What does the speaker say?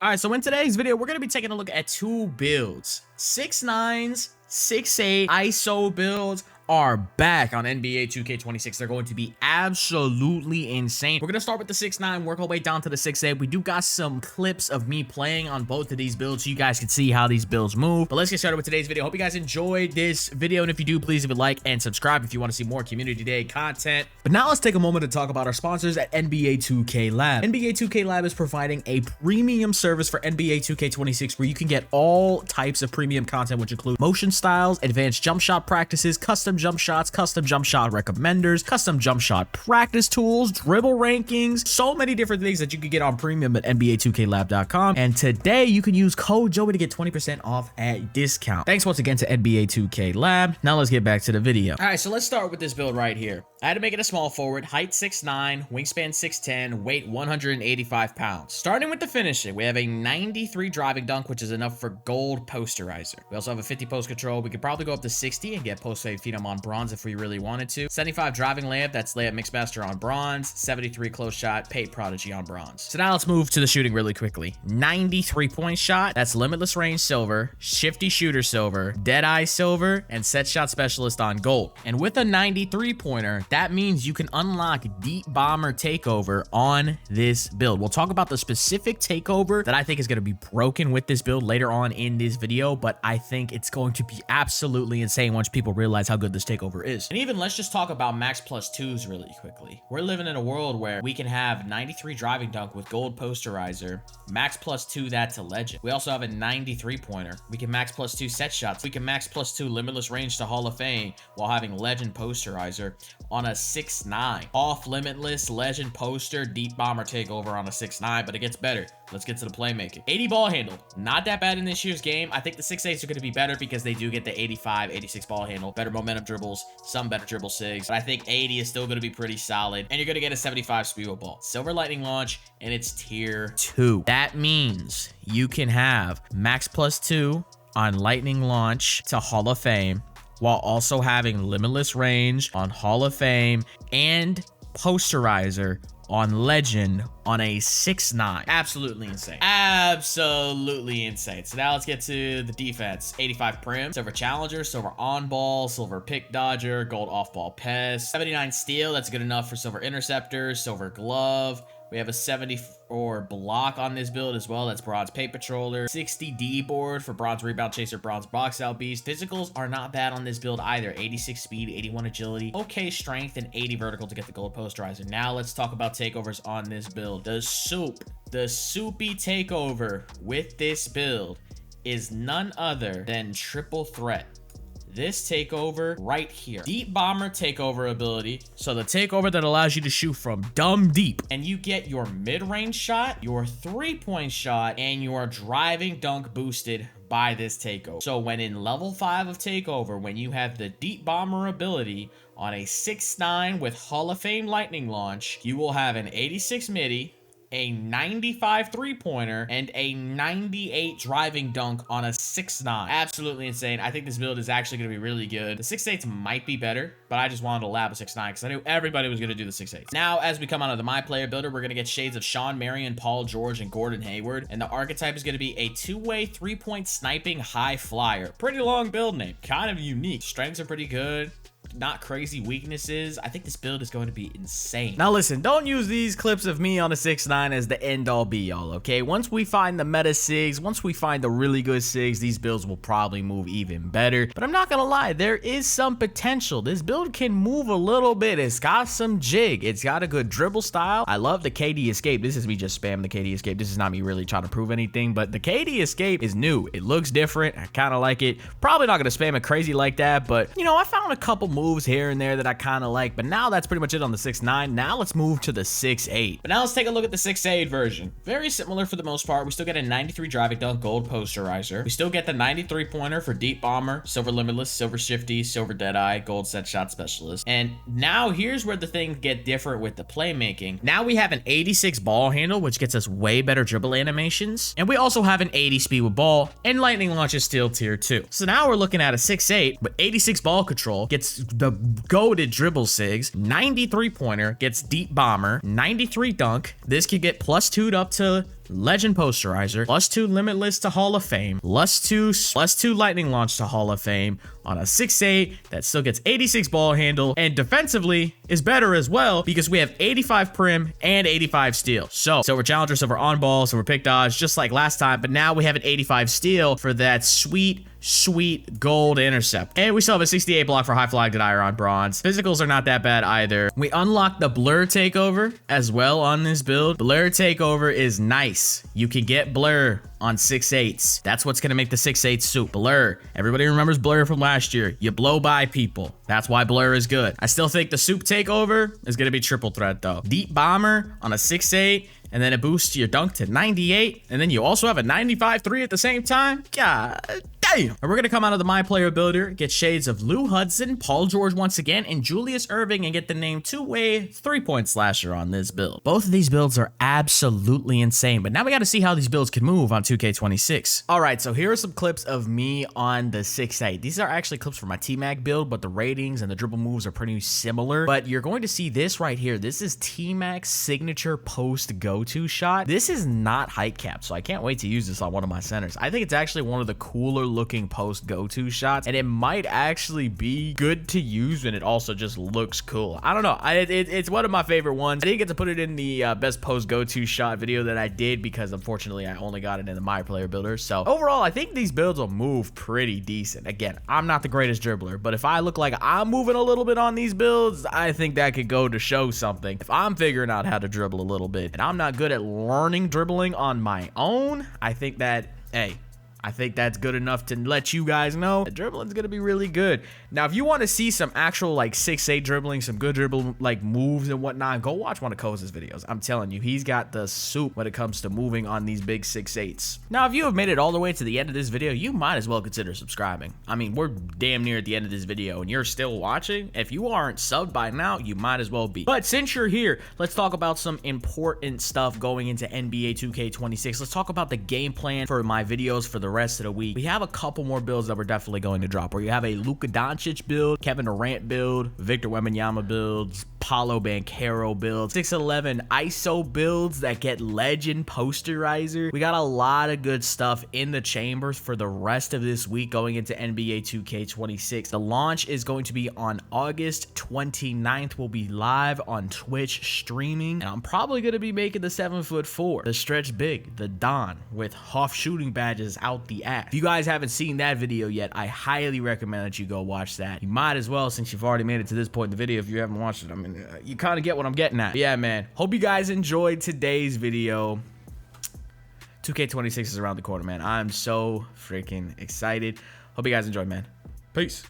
All right, so in today's video, we're going to be taking a look at two builds. 6'9s, 6'8 ISO builds are back on NBA 2K26. They're going to be absolutely insane. We're going to start with the 6'9, work our way down to the 6'8. We do got some clips of me playing on both of these builds so you guys can see how these builds move. But let's get started with today's video. Hope you guys enjoyed this video, and if you do, please leave a like and subscribe if you want to see more Community Day content. But now let's take a moment to talk about our sponsors at NBA 2K Lab. NBA 2K Lab is providing a premium service for NBA 2K26 where you can get all types of premium content, which include motion styles, advanced jump shot practices, custom jump shots, custom jump shot recommenders, custom jump shot practice tools, dribble rankings, so many different things that you can get on premium at NBA2KLab.com. And today you can use code Joey to get 20% off at discount. Thanks once again to NBA 2K Lab. Now let's get back to the video. All right, so let's start with this build right here. I had to make it a small forward, height 6'9, wingspan 6'10, weight 185 pounds. Starting with the finishing, we have a 93 driving dunk, which is enough for gold posterizer. We also have a 50 post control. We could probably go up to 60 and get post fade phenom on bronze if we really wanted to. 75 driving layup, that's layup mixmaster on bronze. 73 close shot, paint prodigy on bronze. So now let's move to the shooting really quickly. 93 point shot, that's limitless range silver, shifty shooter silver, dead eye silver, and set shot specialist on gold. And with a 93 pointer, that means you can unlock deep bomber takeover on this build. We'll talk about the specific takeover that I think is going to be broken with this build later on in this video, but I think it's going to be absolutely insane once people realize how good this takeover is. And even let's just talk about max plus twos really quickly. We're living in a world where we can have 93 driving dunk with gold posterizer, max plus two that to legend. We also have a 93 pointer. We can max plus two set shots. We can max plus two limitless range to Hall of Fame while having legend posterizer on a 6'9. Off limitless legend poster deep bomber takeover on a 6'9, but it gets better. Let's get to the playmaking. 80 ball handle, not that bad in this year's game. I think the 6'8s are going to be better because they do get the 85, 86 ball handle, better momentum dribbles, some better dribble sigs, but I think 80 is still going to be pretty solid, and you're going to get a 75 speed with ball. Silver lightning launch, and it's tier 2. That means you can have max plus 2 on lightning launch to Hall of Fame, while also having limitless range on Hall of Fame and posterizer on legend on a 6'9. Absolutely insane. Absolutely insane. So now let's get to the defense. 85 prim, silver challenger, silver on ball, silver pick dodger, gold off ball pest, 79 steal. That's good enough for silver interceptor, silver glove. We have a 74 block on this build as well. That's bronze paint patroller. 60 D board for bronze rebound chaser, bronze box out beast. Physicals are not bad on this build either. 86 speed, 81 agility, okay strength, and 80 vertical to get the gold posterizer. Now let's talk about takeovers on this build. The soupy takeover with this build is none other than triple threat. This takeover right here, deep bomber takeover ability. So the takeover that allows you to shoot from dumb deep, and you get your mid-range shot, your 3-point shot, and your driving dunk boosted by this takeover. So when in level 5 of takeover, when you have the deep bomber ability on a 6'9 with Hall of Fame lightning launch, you will have an 86 midi, a 95 3-pointer, and a 98 driving dunk on a 6'9. Absolutely insane. I think this build is actually going to be really good. The 6'8s might be better, but I just wanted to lab a 6'9 because I knew everybody was going to do the 6'8s. Now, as we come out of the My Player builder, we're going to get shades of Sean Marion, Paul George, and Gordon Hayward. And the archetype is going to be a 2-way 3-point sniping high flyer. Pretty long build name. Kind of unique. Strengths are pretty good. Not crazy weaknesses. I think this build is going to be insane. Now listen, don't use these clips of me on a 6'9 as the end all be all, okay? Once we find the meta sigs, once we find the really good sigs, these builds will probably move even better. But I'm not gonna lie, there is some potential. This build can move a little bit. It's got some jig. It's got a good dribble style. I love the KD escape. This is me just spamming the KD escape. This is not me really trying to prove anything, but the KD escape is new. It looks different. I kind of like it. Probably not gonna spam it crazy like that, but you know, I found a couple moves here and there that I kind of like, but now that's pretty much it on the 6'9. Now let's move to the 6'8. But now let's take a look at the 6'8 version. Very similar for the most part. We still get a 93 driving dunk gold posterizer. We still get the 93 pointer for deep bomber, silver limitless, silver shifty, silver deadeye, gold set shot specialist. And now here's where the things get different with the playmaking. Now we have an 86 ball handle, which gets us way better dribble animations. And we also have an 80 speed with ball, and lightning launch is still tier 2. So now we're looking at a 6'8, but 86 ball control, gets the goated dribble sigs, 93 pointer, gets deep bomber, 93 dunk. This could get plus 2'd up to Legend Posterizer, +2 Limitless to Hall of Fame, +2 Lightning Launch to Hall of Fame on a 6'8" that still gets 86 ball handle, and defensively is better as well because we have 85 prim and 85 steal. So Silver Challenger, Silver on ball, Silver pick dodge, just like last time, but now we have an 85 steal for that sweet gold intercept. And we still have a 68 block for high flag denier on bronze. Physicals are not that bad either. We unlocked the blur takeover as well on this build. Blur takeover is nice. You can get blur on 6'8s. That's what's gonna make the 6'8 soup. Blur. Everybody remembers blur from last year. You blow by people. That's why blur is good. I still think the soup takeover is gonna be triple threat though. Deep bomber on a 6'8. And then it boosts your dunk to 98. And then you also have a 95-3 at the same time. God damn. And we're going to come out of the My Player Builder, get shades of Lou Hudson, Paul George once again, and Julius Erving, and get the name two-way 3-point slasher on this build. Both of these builds are absolutely insane, but now we got to see how these builds can move on 2K26. All right, so here are some clips of me on the 6'8". These are actually clips from my T-Mac build, but the ratings and the dribble moves are pretty similar. But you're going to see this right here. This is T-Mac's signature post go-to shot. This is not height cap, so I can't wait to use this on one of my centers. I think it's actually one of the cooler looking post go-to shots, and it might actually be good to use, and it also just looks cool. I don't know. It's one of my favorite ones. I didn't get to put it in the best post go-to shot video that I did because unfortunately I only got it in the My Player Builder. So overall, I think these builds will move pretty decent. Again, I'm not the greatest dribbler, but if I look like I'm moving a little bit on these builds, I think that could go to show something. If I'm figuring out how to dribble a little bit, and I'm not good at learning dribbling on my own, I think that, hey, I think that's good enough to let you guys know that dribbling's gonna be really good. Now, if you want to see some actual like 6'8 dribbling, some good dribble like moves and whatnot, go watch one of Koz's videos. I'm telling you, he's got the soup when it comes to moving on these big 6'8s. Now, if you have made it all the way to the end of this video, you might as well consider subscribing. I mean, we're damn near at the end of this video and you're still watching. If you aren't subbed by now, you might as well be. But since you're here, let's talk about some important stuff going into NBA 2K26. Let's talk about the game plan for my videos for the rest of the week. We have a couple more builds that we're definitely going to drop, where you have a Luka Doncic build, Kevin Durant build, Victor Wembanyama builds, Paolo Banchero builds, 6'11 ISO builds that get legend posterizer. We got a lot of good stuff in the chambers for the rest of this week going into NBA 2K26. The launch is going to be on August 29th. We'll be live on Twitch streaming, and I'm probably going to be making the 7'4", the stretch big, the Don with Hoff shooting badges out the ass. If you guys haven't seen that video yet, I highly recommend that you go watch that. You might as well, since you've already made it to this point in the video. If you haven't watched it, I mean, you kind of get what I'm getting at. But yeah, man, hope you guys enjoyed today's video. 2K26 is around the corner, man. I'm so freaking excited. Hope you guys enjoyed, man. Peace.